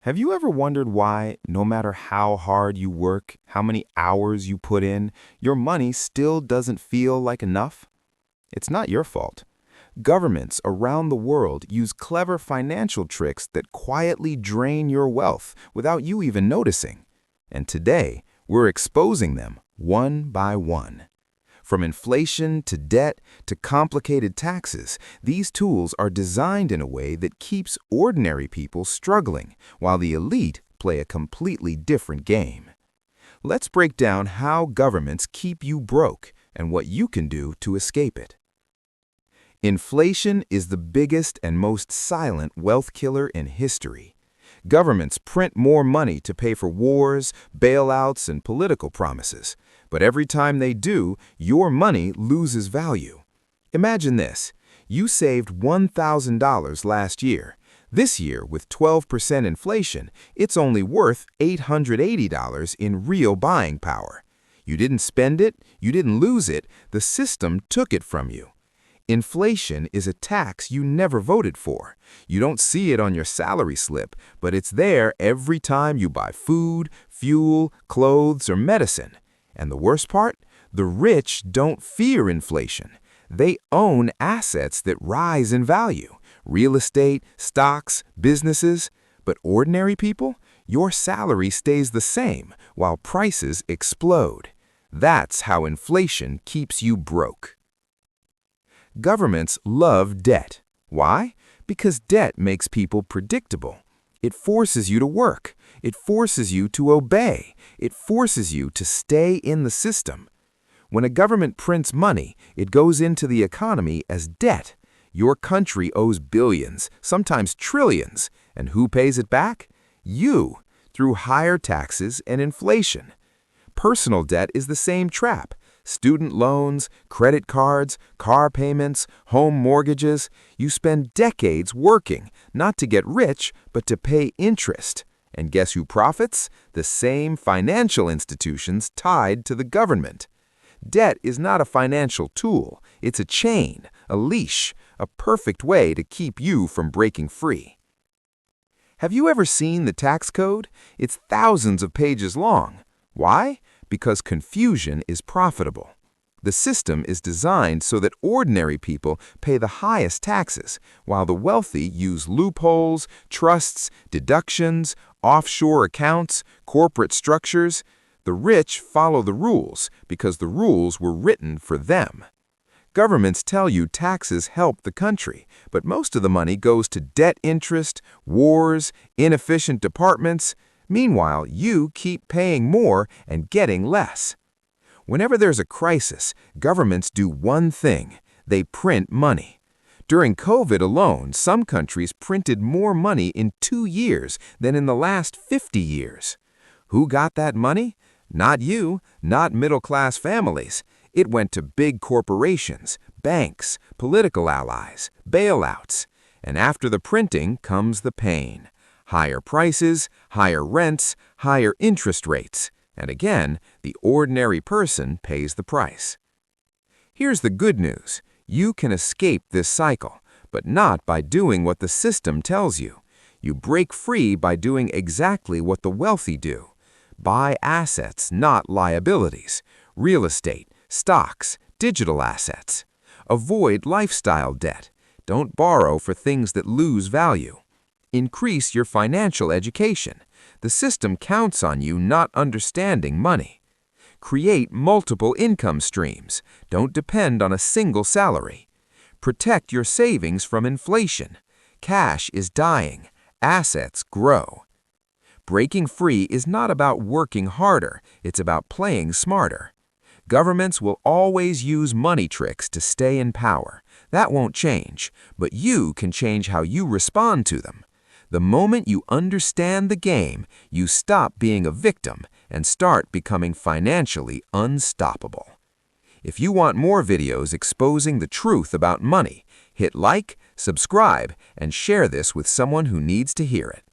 Have you ever wondered why, no matter how hard you work, how many hours you put in, your money still doesn't feel like enough? It's not your fault. Governments around the world use clever financial tricks that quietly drain your wealth without you even noticing. And today, we're exposing them one by one. From inflation to debt to complicated taxes, these tools are designed in a way that keeps ordinary people struggling, while the elite play a completely different game. Let's break down how governments keep you broke and what you can do to escape it. Inflation is the biggest and most silent wealth killer in history. Governments print more money to pay for wars, bailouts, and political promises. But every time they do, your money loses value. Imagine this. You saved $1,000 last year. This year, with 12% inflation, it's only worth $880 in real buying power. You didn't spend it, you didn't lose it, the system took it from you. Inflation is a tax you never voted for. You don't see it on your salary slip, but it's there every time you buy food, fuel, clothes, or medicine. And the worst part? The rich don't fear inflation. They own assets that rise in value: real estate, stocks, businesses. But ordinary people? Your salary stays the same while prices explode. That's how inflation keeps you broke. Governments love debt. Why? Because debt makes people predictable. It forces you to work. It forces you to obey. It forces you to stay in the system. When a government prints money, it goes into the economy as debt. Your country owes billions, sometimes trillions. And who pays it back? You, through higher taxes and inflation. Personal debt is the same trap. Student loans, credit cards, car payments, home mortgages. You spend decades working, not to get rich, but to pay interest. And guess who profits? The same financial institutions tied to the government. Debt is not a financial tool. It's a chain, a leash, a perfect way to keep you from breaking free. Have you ever seen the tax code? It's thousands of pages long. Why? Because confusion is profitable. The system is designed so that ordinary people pay the highest taxes, while the wealthy use loopholes, trusts, deductions, offshore accounts, corporate structures. The rich follow the rules because the rules were written for them. Governments tell you taxes help the country, but most of the money goes to debt interest, wars, inefficient departments. Meanwhile, you keep paying more and getting less. Whenever there's a crisis, governments do one thing: they print money. During COVID alone, some countries printed more money in 2 years than in the last 50 years. Who got that money? Not you, not middle-class families. It went to big corporations, banks, political allies, bailouts. And after the printing comes the pain. Higher prices, higher rents, higher interest rates. And again, the ordinary person pays the price. Here's the good news. You can escape this cycle, but not by doing what the system tells you. You break free by doing exactly what the wealthy do. Buy assets, not liabilities. Real estate, stocks, digital assets. Avoid lifestyle debt. Don't borrow for things that lose value. Increase your financial education. The system counts on you not understanding money. Create multiple income streams. Don't depend on a single salary. Protect your savings from inflation. Cash is dying. Assets grow. Breaking free is not about working harder. It's about playing smarter. Governments will always use money tricks to stay in power. That won't change, but you can change how you respond to them. The moment you understand the game, you stop being a victim and start becoming financially unstoppable. If you want more videos exposing the truth about money, hit like, subscribe, and share this with someone who needs to hear it.